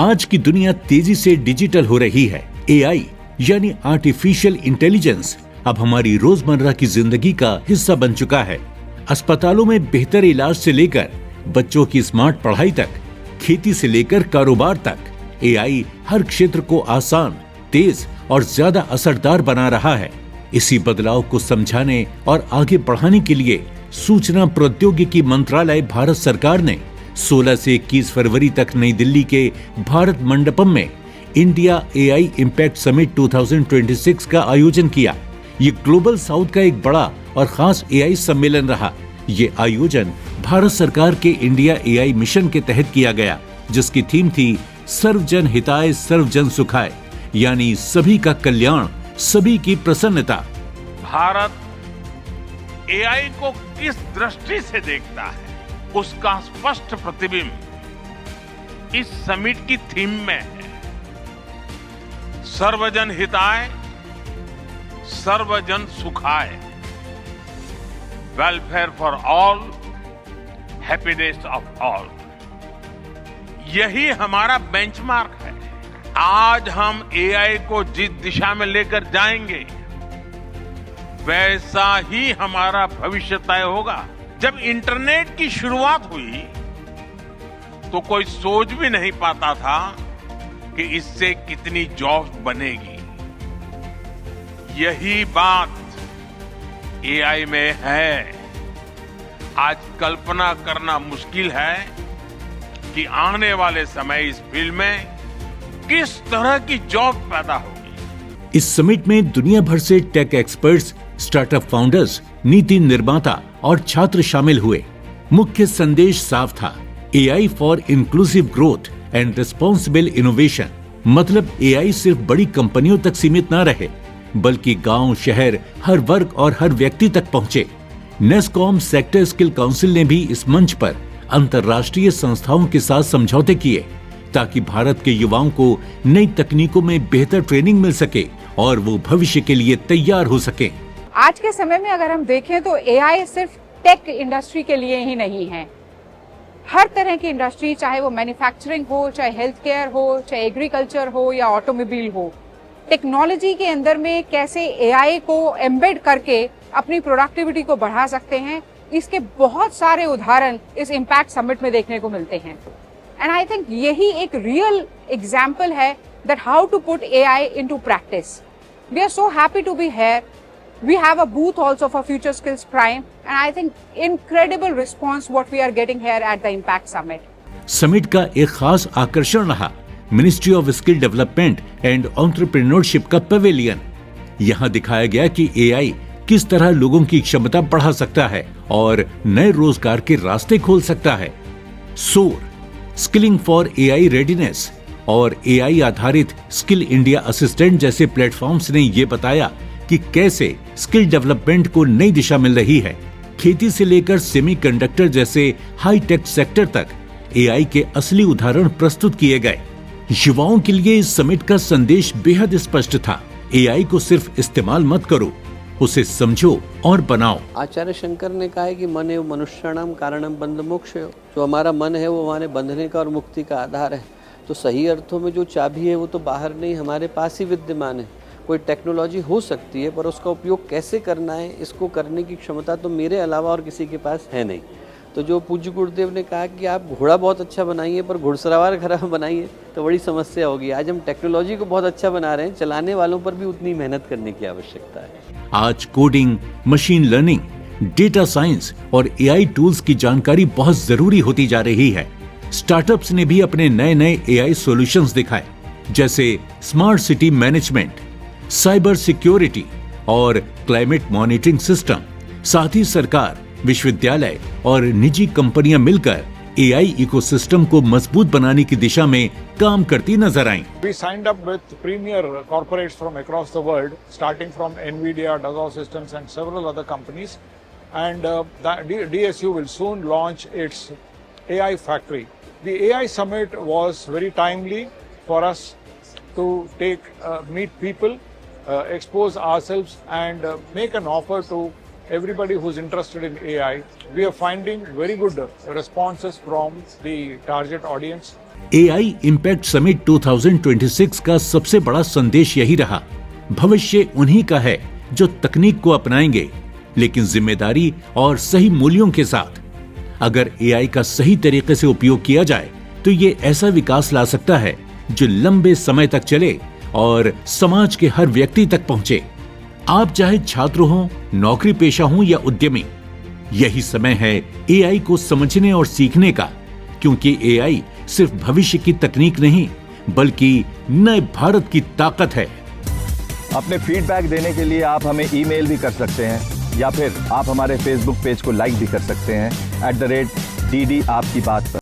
आज की दुनिया तेजी से डिजिटल हो रही है। एआई यानी आर्टिफिशियल इंटेलिजेंस अब हमारी रोजमर्रा की जिंदगी का हिस्सा बन चुका है। अस्पतालों में बेहतर इलाज से लेकर बच्चों की स्मार्ट पढ़ाई तक, खेती से लेकर कारोबार तक, एआई हर क्षेत्र को आसान, तेज और ज्यादा असरदार बना रहा है। इसी बदलाव को समझाने और आगे बढ़ाने के लिए सूचना प्रौद्योगिकी मंत्रालय भारत सरकार ने 16 से 21 फरवरी तक नई दिल्ली के भारत मंडपम में इंडिया एआई इम्पैक्ट समिट 2026 का आयोजन किया। ये ग्लोबल साउथ का एक बड़ा और खास एआई सम्मेलन रहा। ये आयोजन भारत सरकार के इंडिया एआई मिशन के तहत किया गया, जिसकी थीम थी सर्वजन हिताय सर्वजन सुखाय, यानी सभी का कल्याण, सभी की प्रसन्नता। भारत एआई को किस दृष्टि से देखता है, उसका स्पष्ट प्रतिबिंब इस समिट की थीम में है। सर्वजन हिताय सर्वजन सुखाय, welfare for all, happiness of all, यही हमारा बेंचमार्क है। आज हम एआई को जिस दिशा में लेकर जाएंगे, वैसा ही हमारा भविष्य तय होगा। जब इंटरनेट की शुरुआत हुई तो कोई सोच भी नहीं पाता था कि इससे कितनी जॉब्स बनेगी। यही बात एआई में है। आज कल्पना करना मुश्किल है कि आने वाले समय इस फील्ड में किस तरह की जॉब पैदा होगी। इस समिट में दुनिया भर से टेक एक्सपर्ट्स, स्टार्टअप फाउंडर्स, नीति निर्माता और छात्र शामिल हुए। मुख्य संदेश साफ था, AI for inclusive growth and responsible innovation. मतलब एआई सिर्फ बड़ी कंपनियों तक सीमित न रहे, बल्कि गांव, शहर, हर वर्ग और हर व्यक्ति तक पहुंचे। नेस्कॉम सेक्टर स्किल काउंसिल ने भी इस मंच पर अंतर्राष्ट्रीय संस्थाओं के साथ समझौते किए, ताकि भारत के युवाओं को नई तकनीकों में बेहतर ट्रेनिंग मिल सके और वो भविष्य के लिए तैयार हो सके। आज के समय में अगर हम देखें तो एआई सिर्फ टेक इंडस्ट्री के लिए ही नहीं है। हर तरह की इंडस्ट्री, चाहे वो मैन्युफैक्चरिंग हो, चाहे हेल्थ केयर हो, चाहे एग्रीकल्चर हो या ऑटोमोबाइल हो, टेक्नोलॉजी के अंदर में कैसे एआई को एम्बेड करके अपनी प्रोडक्टिविटी को बढ़ा सकते हैं, इसके बहुत सारे उदाहरण इस इम्पैक्ट समिट में देखने को मिलते हैं। एंड आई थिंक यही एक रियल एग्जाम्पल है that how to put AI into practice. We are so happy to be here. We have a booth also for Future Skills Prime, and I think incredible response what we are getting here at the Impact Summit. Summit का एक खास आकर्षण रहा ministry of skill development and entrepreneurship का pavilion. यहाँ दिखाया गया कि एआई किस तरह लोगों की क्षमता बढ़ा सकता है और नए रोजगार के रास्ते खोल सकता है। सोर, स्किलिंग फॉर एआई रेडीनेस और एआई आधारित स्किल इंडिया असिस्टेंट जैसे प्लेटफॉर्म्स ने ये बताया कि कैसे स्किल डेवलपमेंट को नई दिशा मिल रही है। खेती से लेकर सेमीकंडक्टर जैसे हाई टेक सेक्टर तक एआई के असली उदाहरण प्रस्तुत किए गए। युवाओं के लिए इस समिट का संदेश बेहद स्पष्ट था। एआई को सिर्फ इस्तेमाल मत करो, उसे समझो और बनाओ। आचार्य शंकर ने कहा है कि मन एव मनुष्याणाम कारणम बंध मोक्ष। जो हमारा मन है वो हमारे बंधने का और मुक्ति का आधार है। तो सही अर्थों में जो चाबी है वो तो बाहर नहीं, हमारे पास ही विद्यमान है। कोई टेक्नोलॉजी हो सकती है, पर उसका उपयोग कैसे करना है, इसको करने की क्षमता तो मेरे अलावा और किसी के पास है नहीं। तो जो पूज्य गुरुदेव ने कहा कि आप घोड़ा बहुत अच्छा बनाइए पर घुड़सवार खराब बनाइए तो बड़ी समस्या होगी। आज हम टेक्नोलॉजी को बहुत अच्छा बना रहे हैं, चलाने वालों पर भी उतनी मेहनत करने की आवश्यकता है। आज coding, machine learning, data science और एआई टूल्स की जानकारी बहुत जरूरी होती जा रही है। स्टार्टअप्स ने भी अपने नए नए एआई सॉल्यूशंस दिखाए, जैसे smart city management, cyber security और क्लाइमेट मॉनिटरिंग सिस्टम। साथ ही सरकार, विश्वविद्यालय और निजी कंपनियां मिलकर एआई इकोसिस्टम को मजबूत बनाने की दिशा में काम करती नजर आईं। We signed up with premier corporates from across the world, starting from NVIDIA, Dassault Systems, and several other companies. And the DSU will soon launch its AI factory. The AI summit was very timely for us to meet people, expose ourselves, and make an offer to everybody who's interested in AI. We are finding very good responses from the target audience. AI impact summit 2026 का सबसे बड़ा संदेश यही रहा, भविष्य उन्हीं का है जो तकनीक को अपनाएंगे, लेकिन जिम्मेदारी और सही मूल्यों के साथ। अगर एआई का सही तरीके से उपयोग किया जाए तो ये ऐसा विकास ला सकता है जो लंबे समय तक चले और समाज के हर व्यक्ति तक पहुंचे। आप चाहे छात्र हो, नौकरी पेशा हो या उद्यमी, यही समय है एआई को समझने और सीखने का, क्योंकि एआई सिर्फ भविष्य की तकनीक नहीं बल्कि नए भारत की ताकत है। अपने फीडबैक देने के लिए आप हमें ईमेल भी कर सकते हैं या फिर आप हमारे फेसबुक पेज को लाइक भी कर सकते हैं @DD आपकी बात पर।